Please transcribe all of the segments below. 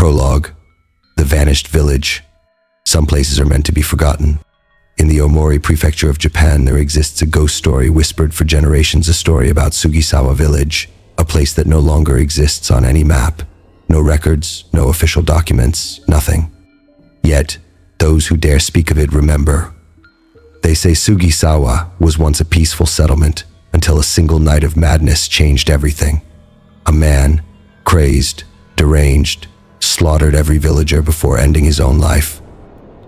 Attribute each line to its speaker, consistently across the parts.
Speaker 1: Prologue. The Vanished Village. Some places are meant to be forgotten. In the Omori prefecture of Japan, there exists a ghost story whispered for generations, a story about Sugisawa village, a place that no longer exists on any map. No records, no official documents, nothing. Yet, those who dare speak of it remember. They say Sugisawa was once a peaceful settlement until a single night of madness changed everything. A man, crazed, deranged, slaughtered every villager before ending his own life.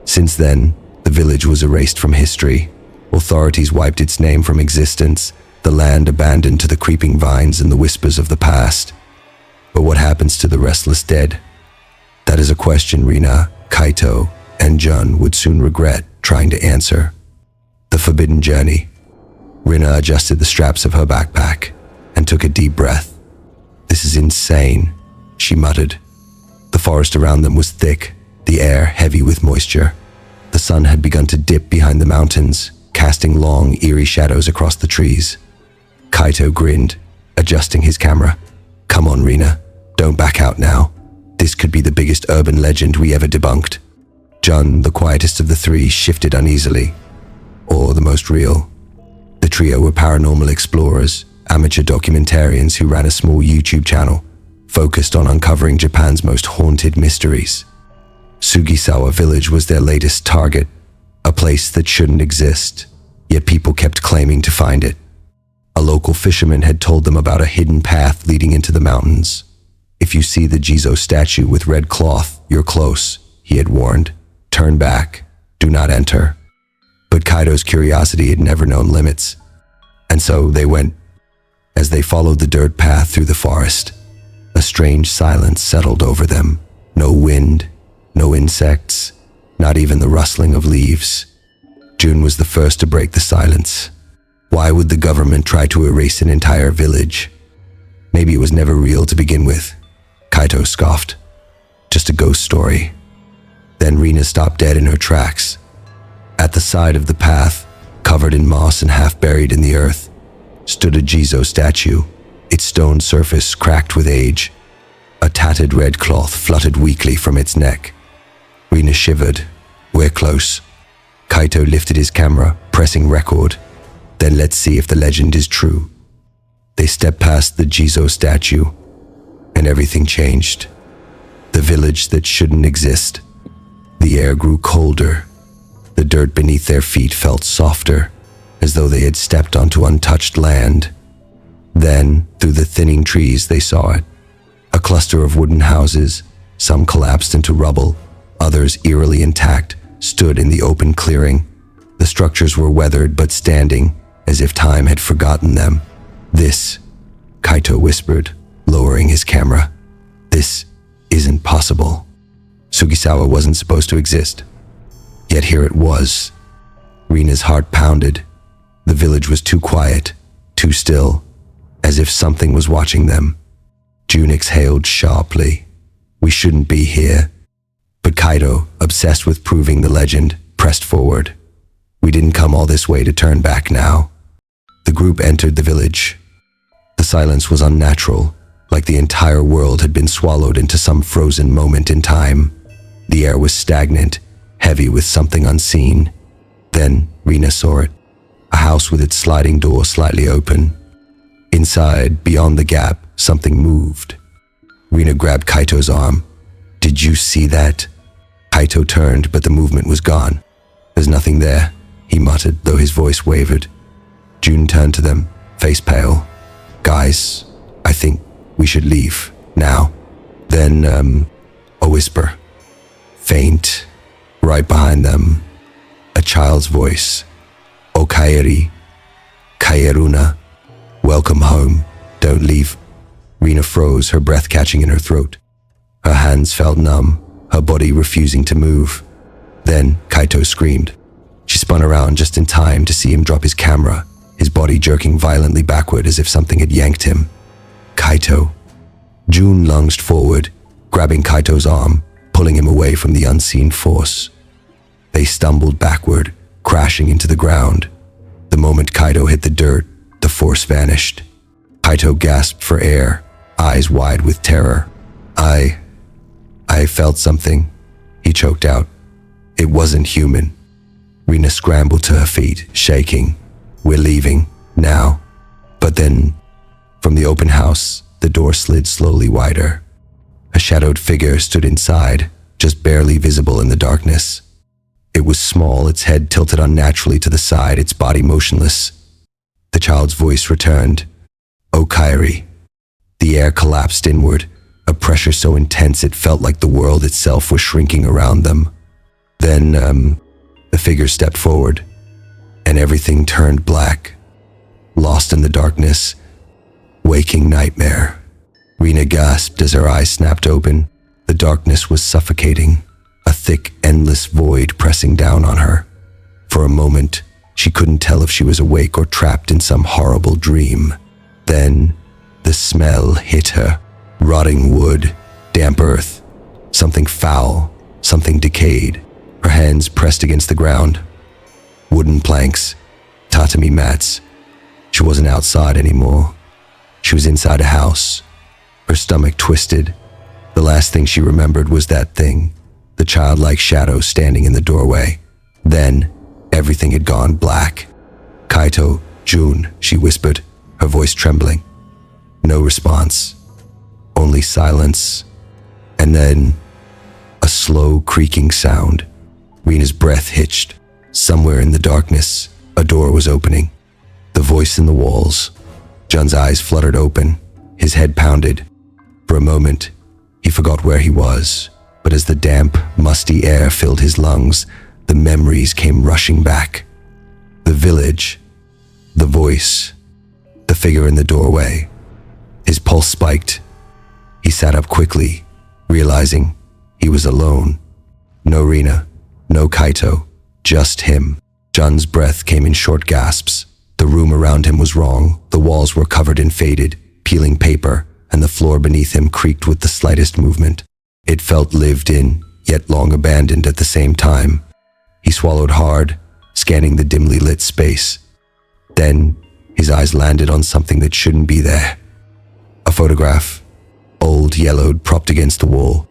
Speaker 1: Since then, the village was erased from history. Authorities wiped its name from existence, the land abandoned to the creeping vines and the whispers of the past. But what happens to the restless dead? That is a question Rina, Kaito, and Jun would soon regret trying to answer. The Forbidden Journey. Rina adjusted the straps of her backpack and took a deep breath. "This is insane," she muttered. The forest around them was thick, the air heavy with moisture. The sun had begun to dip behind the mountains, casting long, eerie shadows across the trees. Kaito grinned, adjusting his camera. "Come on, Rina, don't back out now. This could be the biggest urban legend we ever debunked." Jun, the quietest of the three, shifted uneasily. Or the most real. The trio were paranormal explorers, amateur documentarians who ran a small YouTube channel focused on uncovering Japan's most haunted mysteries. Sugisawa village was their latest target, a place that shouldn't exist, yet people kept claiming to find it. A local fisherman had told them about a hidden path leading into the mountains. "If you see the Jizo statue with red cloth, you're close," he had warned. "Turn back, do not enter." But Kaito's curiosity had never known limits, and so they went. As they followed the dirt path through the forest, a strange silence settled over them. No wind, no insects, not even the rustling of leaves. Jun was the first to break the silence. Why would the government try to erase an entire village? Maybe it was never real to begin with. Kaito scoffed. Just a ghost story. Then Rina stopped dead in her tracks. At the side of the path, covered in moss and half buried in the earth, stood a Jizo statue, its stone surface cracked with age. A tattered red cloth fluttered weakly from its neck. Rina shivered. "We're close." Kaito lifted his camera, pressing record. "Then let's see if the legend is true." They stepped past the Jizo statue, and everything changed. The village that shouldn't exist. The air grew colder. The dirt beneath their feet felt softer, as though they had stepped onto untouched land. Then, through the thinning trees, they saw it. A cluster of wooden houses, some collapsed into rubble, others eerily intact, stood in the open clearing. The structures were weathered but standing, as if time had forgotten them. "This," Kaito whispered, lowering his camera. "This isn't possible. Sugisawa wasn't supposed to exist. Yet here it was." Rina's heart pounded. The village was too quiet, too still, as if something was watching them. Jun exhaled sharply. "We shouldn't be here." But Kaito, obsessed with proving the legend, pressed forward. "We didn't come all this way to turn back now." The group entered the village. The silence was unnatural, like the entire world had been swallowed into some frozen moment in time. The air was stagnant, heavy with something unseen. Then Rina saw it, a house with its sliding door slightly open. Inside, beyond the gap, something moved. Rina grabbed Kaito's arm. "Did you see that?" Kaito turned, but the movement was gone. "There's nothing there," he muttered, though his voice wavered. Jun turned to them, face pale. "Guys, I think we should leave, now." Then, a whisper. Faint, right behind them, a child's voice. "O kaeri, kaeruna, welcome home, don't leave." Rina froze, her breath catching in her throat. Her hands felt numb, her body refusing to move. Then Kaito screamed. She spun around just in time to see him drop his camera, his body jerking violently backward as if something had yanked him. "Kaito." Jun lunged forward, grabbing Kaito's arm, pulling him away from the unseen force. They stumbled backward, crashing into the ground. The moment Kaito hit the dirt, the force vanished. Kaito gasped for air, eyes wide with terror. I felt something, he choked out. It wasn't human. Rina scrambled to her feet, shaking. We're leaving, now. But then, from the open house, the door slid slowly wider. A shadowed figure stood inside, just barely visible in the darkness. It was small, its head tilted unnaturally to the side, its body motionless. The child's voice returned. "Oh, Kyrie." The air collapsed inward, a pressure so intense it felt like the world itself was shrinking around them. Then, the figure stepped forward, and everything turned black. Lost in the darkness, waking nightmare. Rina gasped as her eyes snapped open. The darkness was suffocating, a thick, endless void pressing down on her. For a moment, she couldn't tell if she was awake or trapped in some horrible dream. Then, the smell hit her. Rotting wood, damp earth, something foul, something decayed. Her hands pressed against the ground. Wooden planks, tatami mats. She wasn't outside anymore. She was inside a house. Her stomach twisted. The last thing she remembered was that thing, the childlike shadow standing in the doorway. Then, everything had gone black. "Kaito, June," she whispered, her voice trembling. No response. Only silence. And then, a slow creaking sound. Rina's breath hitched. Somewhere in the darkness, a door was opening. The voice in the walls. Jun's eyes fluttered open. His head pounded. For a moment, he forgot where he was. But as the damp, musty air filled his lungs, the memories came rushing back. The village. The voice. The figure in the doorway. His pulse spiked. He sat up quickly, realizing he was alone. No Rina, no Kaito, just him. Jun's breath came in short gasps. The room around him was wrong. The walls were covered in faded, peeling paper, and the floor beneath him creaked with the slightest movement. It felt lived in, yet long abandoned at the same time. He swallowed hard, scanning the dimly lit space. Then, his eyes landed on something that shouldn't be there. A photograph. Old, yellowed, propped against the wall.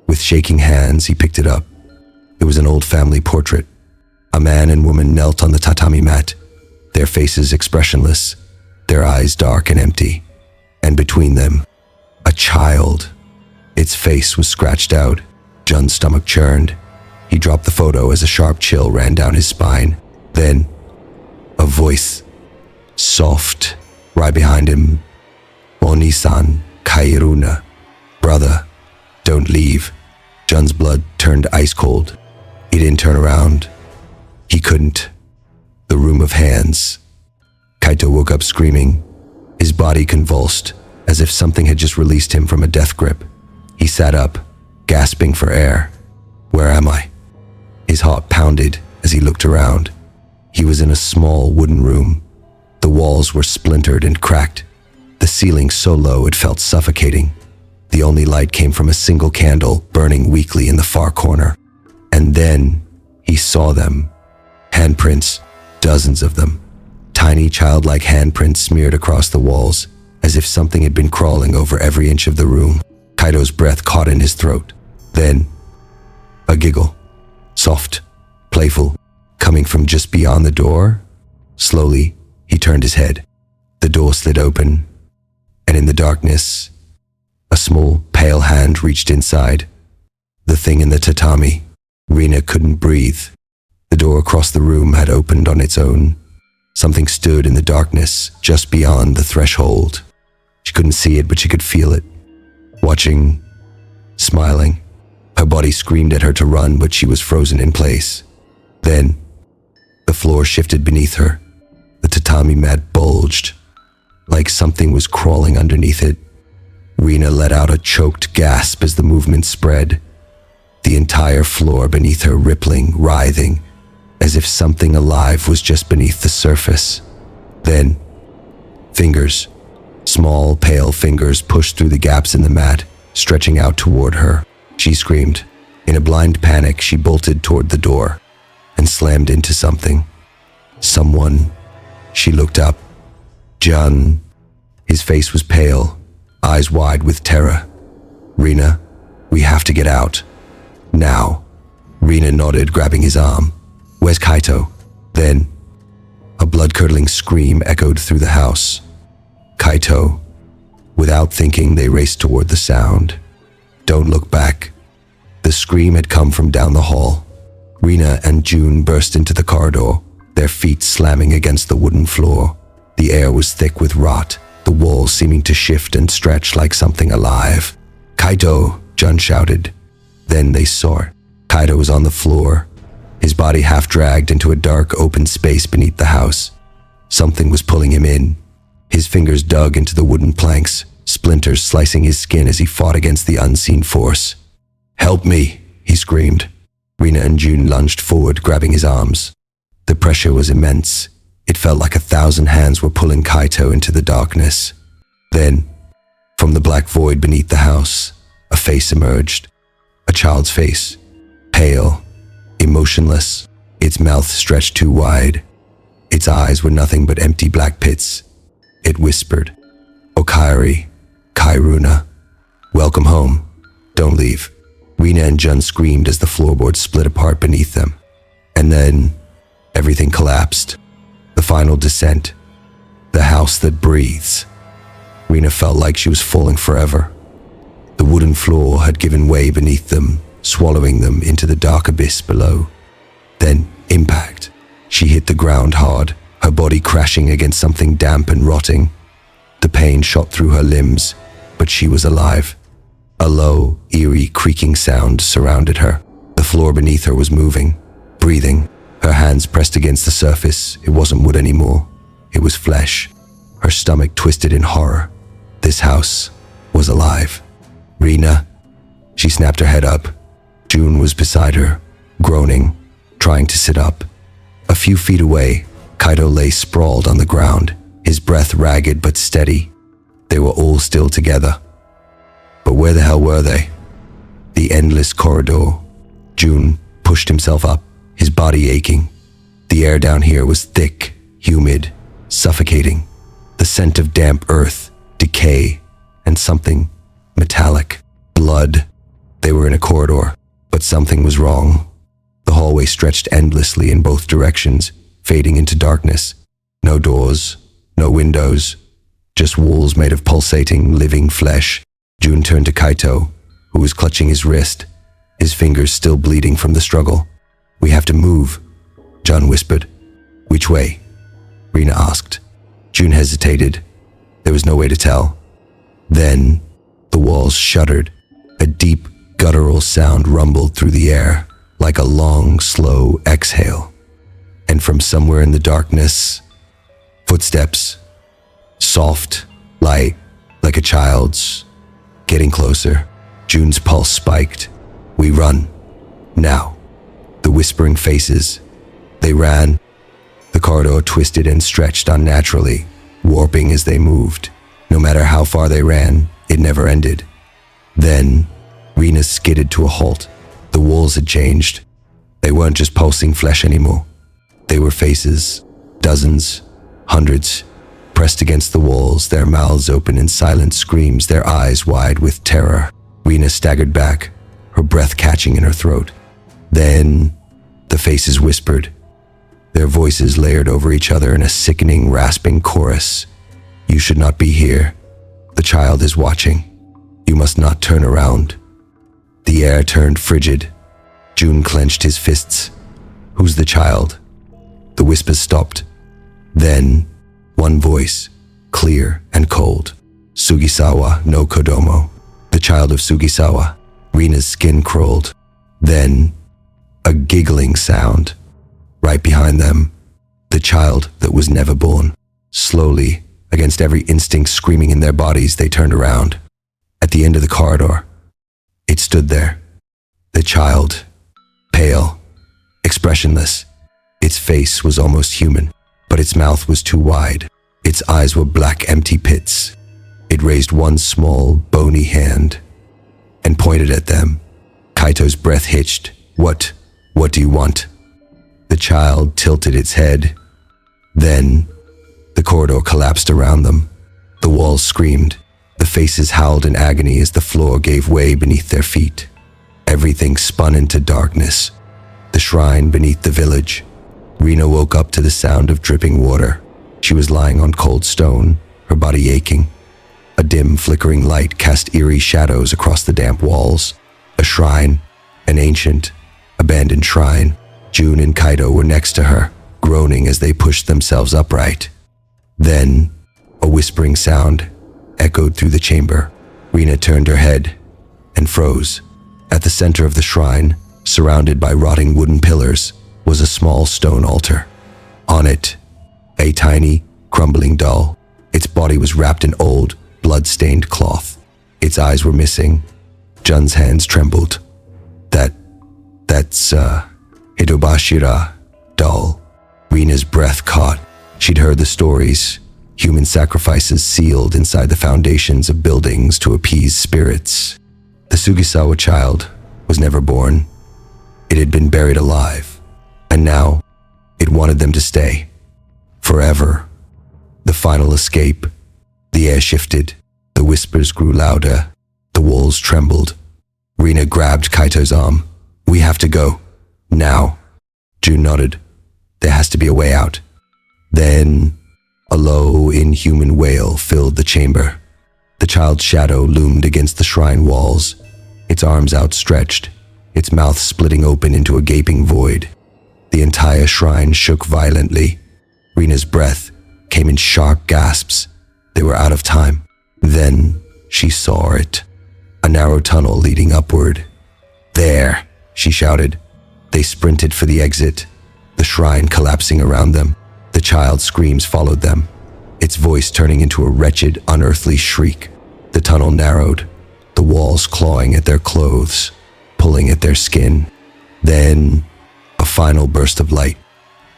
Speaker 1: With shaking hands, he picked it up. It was an old family portrait. A man and woman knelt on the tatami mat, their faces expressionless, their eyes dark and empty. And between them, a child. Its face was scratched out. Jun's stomach churned. He dropped the photo as a sharp chill ran down his spine. Then, a voice, soft, right behind him. "Oni-san, kairuna." "Brother, don't leave." Jun's blood turned ice cold. He didn't turn around. He couldn't. The room of hands. Kaito woke up screaming. His body convulsed, as if something had just released him from a death grip. He sat up, gasping for air. "Where am I?" His heart pounded as he looked around. He was in a small wooden room. The walls were splintered and cracked. The ceiling so low it felt suffocating. The only light came from a single candle burning weakly in the far corner. And then he saw them. Handprints, dozens of them. Tiny childlike handprints smeared across the walls, as if something had been crawling over every inch of the room. Kaito's breath caught in his throat. Then, a giggle. Soft, playful, coming from just beyond the door. Slowly, he turned his head. The door slid open, and in the darkness, a small, pale hand reached inside. The thing in the tatami. Rina couldn't breathe. The door across the room had opened on its own. Something stood in the darkness, just beyond the threshold. She couldn't see it, but she could feel it. Watching, smiling. Her body screamed at her to run, but she was frozen in place. Then, the floor shifted beneath her. The tatami mat bulged, like something was crawling underneath it. Rina let out a choked gasp as the movement spread. The entire floor beneath her rippling, writhing, as if something alive was just beneath the surface. Then, fingers, small, pale fingers pushed through the gaps in the mat, stretching out toward her. She screamed. In a blind panic, she bolted toward the door and slammed into something. Someone. She looked up. Jun. His face was pale, eyes wide with terror. Rina, We have to get out. Now. Rina nodded, grabbing his arm. Where's Kaito? Then, a blood-curdling scream echoed through the house. Kaito. Without thinking, they raced toward the sound. Don't look back. The scream had come from down the hall. Rina and June burst into the corridor, their feet slamming against the wooden floor. The air was thick with rot, the walls seeming to shift and stretch like something alive. Kaito, Jun shouted. Then they saw it. Kaito was on the floor, his body half dragged into a dark open space beneath the house. Something was pulling him in. His fingers dug into the wooden planks, splinters slicing his skin as he fought against the unseen force. Help me, he screamed. Rina and June lunged forward, grabbing his arms. The pressure was immense. It felt like 1,000 hands were pulling Kaito into the darkness. Then, from the black void beneath the house, a face emerged. A child's face. Pale, emotionless, its mouth stretched too wide. Its eyes were nothing but empty black pits. It whispered, Okairi, Kairuna, welcome home. Don't leave. Rina and Jun screamed as the floorboards split apart beneath them. And then, everything collapsed. The final descent. The house that breathes. Rina felt like she was falling forever. The wooden floor had given way beneath them, swallowing them into the dark abyss below. Then, impact. She hit the ground hard, her body crashing against something damp and rotting. The pain shot through her limbs, but she was alive. A low, eerie, creaking sound surrounded her. The floor beneath her was moving, breathing. Her hands pressed against the surface. It wasn't wood anymore. It was flesh. Her stomach twisted in horror. This house was alive. Rina. She snapped her head up. June was beside her, groaning, trying to sit up. A few feet away, Kaito lay sprawled on the ground, his breath ragged but steady. They were all still together. But where the hell were they? The endless corridor. June pushed himself up, his body aching. The air down here was thick, humid, suffocating. The scent of damp earth, decay, and something metallic. Blood. They were in a corridor, but something was wrong. The hallway stretched endlessly in both directions, fading into darkness. No doors, no windows, just walls made of pulsating, living flesh. June turned to Kaito, who was clutching his wrist, his fingers still bleeding from the struggle. We have to move, Jun whispered. Which way? Rina asked. June hesitated. There was no way to tell. Then, the walls shuddered. A deep, guttural sound rumbled through the air, like a long, slow exhale. And from somewhere in the darkness, footsteps. Soft, light, like a child's. Getting closer. June's pulse spiked. We run. Now. The whispering faces. They ran. The corridor twisted and stretched unnaturally, warping as they moved. No matter how far they ran, it never ended. Then, Rina skidded to a halt. The walls had changed. They weren't just pulsing flesh anymore. They were faces, dozens, hundreds, pressed against the walls, their mouths open in silent screams, their eyes wide with terror. Rina staggered back, her breath catching in her throat. Then, the faces whispered, their voices layered over each other in a sickening, rasping chorus. You should not be here. The child is watching. You must not turn around. The air turned frigid. June clenched his fists. Who's the child? The whispers stopped. Then, one voice, clear and cold. Sugisawa no Kodomo. The child of Sugisawa. Rina's skin crawled. Then, a giggling sound. Right behind them, the child that was never born. Slowly, against every instinct screaming in their bodies, they turned around. At the end of the corridor, it stood there. The child, pale, expressionless. Its face was almost human, but its mouth was too wide. Its eyes were black, empty pits. It raised one small, bony hand and pointed at them. Kaito's breath hitched. What do you want? The child tilted its head. Then, the corridor collapsed around them. The walls screamed. The The faces howled in agony as the floor gave way beneath their feet. Everything spun into darkness. The shrine beneath the village. Rina woke up to the sound of dripping water. She was lying on cold stone, her body aching. A dim, flickering light cast eerie shadows across the damp walls. A shrine, an ancient, abandoned shrine. June and Kaito were next to her, groaning as they pushed themselves upright. Then, a whispering sound echoed through the chamber. Rina turned her head and froze. At the center of the shrine, surrounded by rotting wooden pillars, was a small stone altar. On it, a tiny, crumbling doll. Its body was wrapped in old, blood-stained cloth. Its eyes were missing. Jun's hands trembled. That's Hitobashira doll. Rina's breath caught. She'd heard the stories. Human sacrifices sealed inside the foundations of buildings to appease spirits. The Sugisawa child was never born. It had been buried alive, and now it wanted them to stay. Forever. The final escape. The air shifted. The whispers grew louder. The walls trembled. Rina grabbed Kaito's arm. "We have to go. Now." June nodded. "There has to be a way out." Then, a low, inhuman wail filled the chamber. The child's shadow loomed against the shrine walls, its arms outstretched, its mouth splitting open into a gaping void. The entire shrine shook violently. Rina's breath came in sharp gasps. They were out of time. Then she saw it. A narrow tunnel leading upward. "There!" she shouted. They sprinted for the exit, the shrine collapsing around them. The child's screams followed them, its voice turning into a wretched, unearthly shriek. The tunnel narrowed, the walls clawing at their clothes, pulling at their skin. Then, a final burst of light,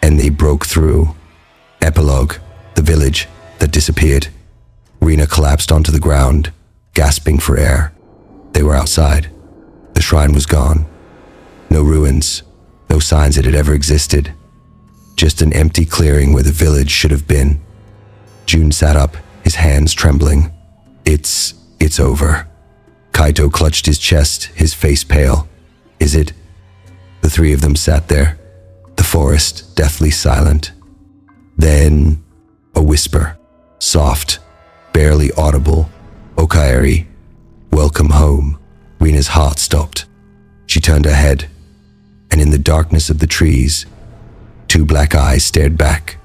Speaker 1: and they broke through. Epilogue, the village that disappeared. Rina collapsed onto the ground, gasping for air. They were outside. The shrine was gone. No ruins, no signs that it ever existed. Just an empty clearing where the village should have been. June sat up, his hands trembling. It's over. Kaito clutched his chest, his face pale. Is it? The three of them sat there, the forest deathly silent. Then, a whisper, soft, barely audible. "Okaeri, welcome home." Rina's heart stopped. She turned her head, and in the darkness of the trees, two black eyes stared back.